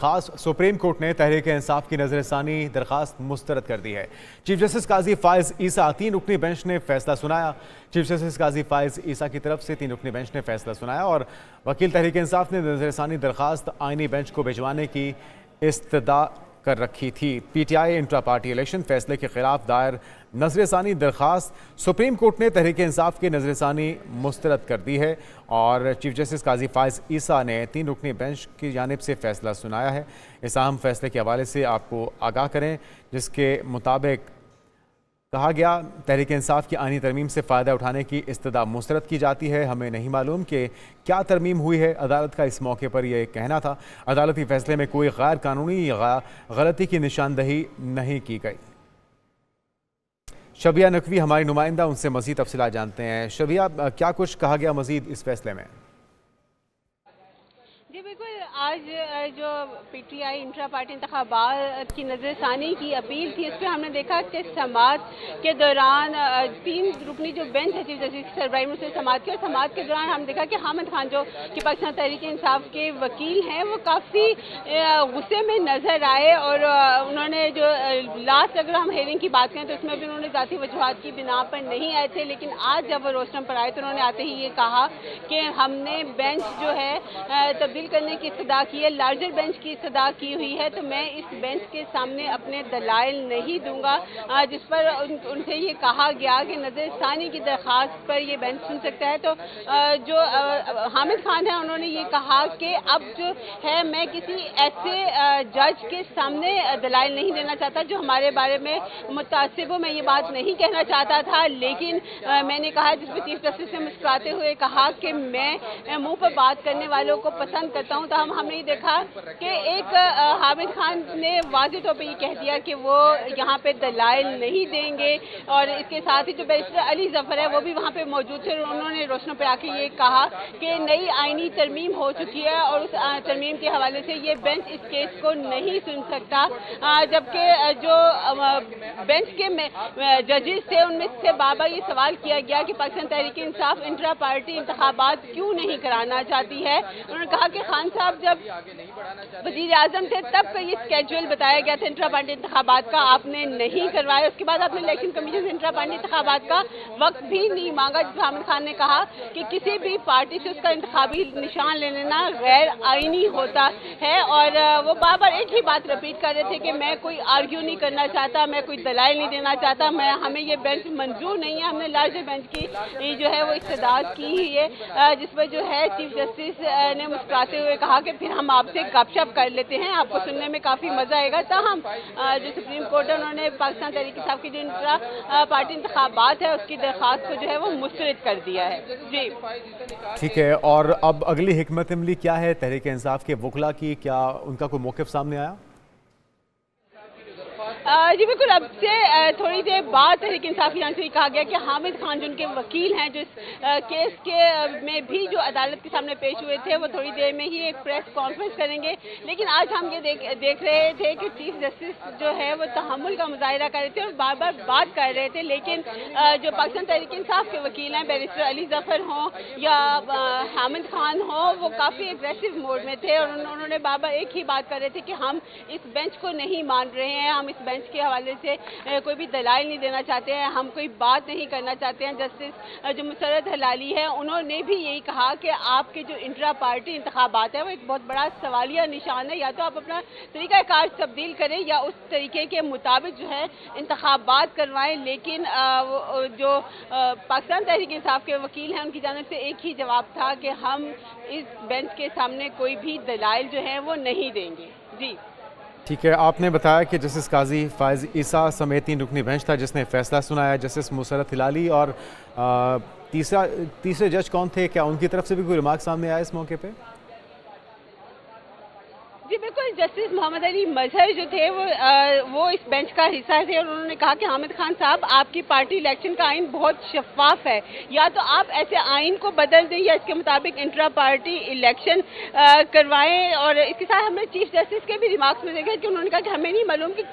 خاص supreme court نے تحریک انصاف کی نظر ثانی درخواست مسترد کر دی ہے۔ چیف جسٹس قاضی فائز عیسیٰ 3 رکنی بینچ نے فیصلہ سنایا۔ چیف جسٹس قاضی فائز عیسیٰ کی طرف سے 3 رکنی بینچ نے فیصلہ سنایا اور وکیل تحریک انصاف نے نظر ثانی درخواست آئینی بینچ کو بھجوانے کی استدعا کر رکھی تھی۔ P T I intra party election فیصلے کے خلاف دائر نظر ثانی درخواست سپریم کورٹ نے تحریک انصاف کی نظر ثانی مسترد کر دی ہے اور چیف جسٹس قاضی فائز عیسیٰ نے 3 رکنی بینچ کی جانب سے فیصلہ سنایا ہے۔ اس اہم فیصلے کے حوالے سے آپ کو آگاہ کریں، جس کے مطابق کہا گیا تحریک انصاف کی آئینی ترمیم سے فائدہ اٹھانے کی استدعا مسترد کی جاتی ہے۔ ہمیں نہیں معلوم کہ کیا ترمیم ہوئی ہے۔ عدالت کا اس موقع پر یہ کہنا تھا، عدالتی فیصلے میں کوئی غیر قانونی یا غلطی کی نشاندہی نہیں کی گئی۔ شبیہ نقوی ہماری نمائندہ، ان سے مزید تفصیلات جانتے ہیں۔ شبیہ، کیا کچھ کہا گیا مزید اس فیصلے میں؟ جی بالکل، آج جو P T I intra party انتخابات کی نظر ثانی کی اپیل تھی، اس پہ ہم نے دیکھا کہ سماعت کے دوران 3 رکنی جو بینچ ہے چیف جسٹس سربراہی سے سماعت کی، اور سماعت کے دوران ہم نے دیکھا کہ حامد خان جو کہ پاکستان تحریک انصاف کے وکیل ہیں، وہ کافی غصے میں نظر آئے اور انہوں نے جو لاسٹ اگر ہم ہیئرنگ کی بات کریں تو اس میں بھی انہوں نے ذاتی وجوہات کی بنا پر نہیں آئے تھے، لیکن آج جب وہ روسٹرم پر آئے تو انہوں نے آتے ہی یہ کہا کہ ہم نے بینچ جو ہے تبدیل کرنے کی استدعا کی ہے، لارجر بینچ کی استدعا کی ہوئی ہے، تو میں اس بینچ کے سامنے اپنے دلائل نہیں دوں گا، جس پر ان سے یہ کہا گیا کہ نظر ثانی کی درخواست پر یہ بینچ سن سکتا ہے۔ تو جو حامد خان ہیں انہوں نے یہ کہا کہ اب جو ہے میں کسی ایسے جج کے سامنے دلائل نہیں دینا چاہتا جو ہمارے بارے میں متعصب ہو، میں یہ بات نہیں کہنا چاہتا تھا، لیکن میں نے کہا، جس پہ چیف جسٹس نے مسکراتے ہوئے کہا کہ میں منہ پر بات کرنے والوں کو پسند کرتا ہوں۔ تو ہم نے یہ دیکھا کہ ایک حامد خان نے واضح طور پہ یہ کہہ دیا کہ وہ یہاں پہ دلائل نہیں دیں گے، اور اس کے ساتھ ہی جو بیرسٹر علی ظفر ہے وہ بھی وہاں پہ موجود تھے، اور انہوں نے روشنوں پہ آ کے یہ کہا کہ نئی آئینی ترمیم ہو چکی ہے اور اس ترمیم کے حوالے سے یہ بینچ اس کیس کو نہیں سن سکتا، جبکہ جو بینچ کے ججز تھے ان میں سے بار بار یہ سوال کیا گیا کہ پاکستان تحریک انصاف انٹرا پارٹی انتخابات کیوں نہیں کرانا چاہتی ہے۔ انہوں نے کہا کہ خان صاحب جب وزیر اعظم تھے تب کا یہ اسکیجول بتایا گیا تھا انٹرا پارٹی انتخابات کا، آپ نے نہیں کروایا، اس کے بعد آپ نے الیکشن کمیشن سے انٹرا پارٹی انتخابات کا وقت بھی نہیں مانگا، جس حامد خان نے کہا کہ کسی بھی پارٹی سے اس کا انتخابی نشان لے لینا غیر آئینی ہوتا ہے، اور وہ بار بار ایک ہی بات رپیٹ کر رہے تھے کہ میں کوئی آرگیو نہیں کرنا چاہتا، میں کوئی دلائل نہیں دینا چاہتا، ہمیں یہ بینچ منظور نہیں ہے، ہم نے لارجر بینچ کی جو ہے وہ استدعا کی ہی ہے، جس پر جو ہے چیف جسٹس نے مسکراتے ہوئے کہا کہ پھر ہم آپ سے گپ شپ کر لیتے ہیں، آپ کو سننے میں کافی مزہ آئے گا۔ تاہم جو سپریم کورٹ ہے انہوں نے پاکستان تحریک انصاف کی جو انٹرا پارٹی انتخابات ہے اس کی درخواست کو جو ہے وہ مسترد کر دیا ہے۔ جی ٹھیک ہے، اور اب اگلی حکمت عملی کیا ہے تحریک انصاف کے وکلاء کی؟ کیا ان کا کوئی موقف سامنے آیا؟ جی بالکل، اب سے تھوڑی دیر بعد تحریک انصاف کی جانب سے کہا گیا کہ حامد خان جو ان کے وکیل ہیں، جو اس کیس کے میں بھی جو عدالت کے سامنے پیش ہوئے تھے، وہ تھوڑی دیر میں ہی ایک پریس کانفرنس کریں گے، لیکن آج ہم یہ دیکھ رہے تھے کہ چیف جسٹس جو ہے وہ تحمل کا مظاہرہ کر رہے تھے اور بار بار بات کر رہے تھے، لیکن جو پاکستان تحریک انصاف کے وکیل ہیں، بیرسٹر علی ظفر ہوں یا حامد خان ہوں، وہ کافی اگریسو موڈ میں تھے اور انہوں نے بار بار ایک ہی بات کر رہے تھے کہ ہم اس بینچ کو نہیں مان رہے ہیں، ہم اس بینچ کے حوالے سے کوئی بھی دلائل نہیں دینا چاہتے ہیں، ہم کوئی بات نہیں کرنا چاہتے ہیں۔ جسٹس جو مسرت ہلالی ہے انہوں نے بھی یہی کہا کہ آپ کے جو انٹرا پارٹی انتخابات ہے وہ ایک بہت بڑا سوالیہ نشان ہے، یا تو آپ اپنا طریقہ کار تبدیل کریں یا اس طریقے کے مطابق جو ہے انتخابات کروائیں، لیکن جو پاکستان تحریک انصاف کے وکیل ہیں ان کی جانب سے ایک ہی جواب تھا کہ ہم اس بینچ کے سامنے کوئی بھی دلائل جو ہے وہ نہیں دیں گے۔ جی ٹھیک ہے، آپ نے بتایا کہ جسٹس قاضی فائز عیسیٰ سمیت 3 رکنی بینچ تھا جس نے فیصلہ سنایا، جسٹس مسرت ہلالی، اور تیسرے جج کون تھے؟ کیا ان کی طرف سے بھی کوئی ریمارک سامنے آیا اس موقع پہ؟ جی بالکل، جسٹس محمد علی مظہر جو تھے وہ اس بینچ کا حصہ تھے، اور انہوں نے کہا کہ حامد خان صاحب آپ کی پارٹی الیکشن کا آئین بہت شفاف ہے، یا تو آپ ایسے آئین کو بدل دیں یا اس کے مطابق انٹرا پارٹی الیکشن کروائیں۔ اور اس کے ساتھ ہم نے چیف جسٹس کے بھی ریمارکس میں دیکھا کہ انہوں نے کہا کہ ہمیں نہیں معلوم کہ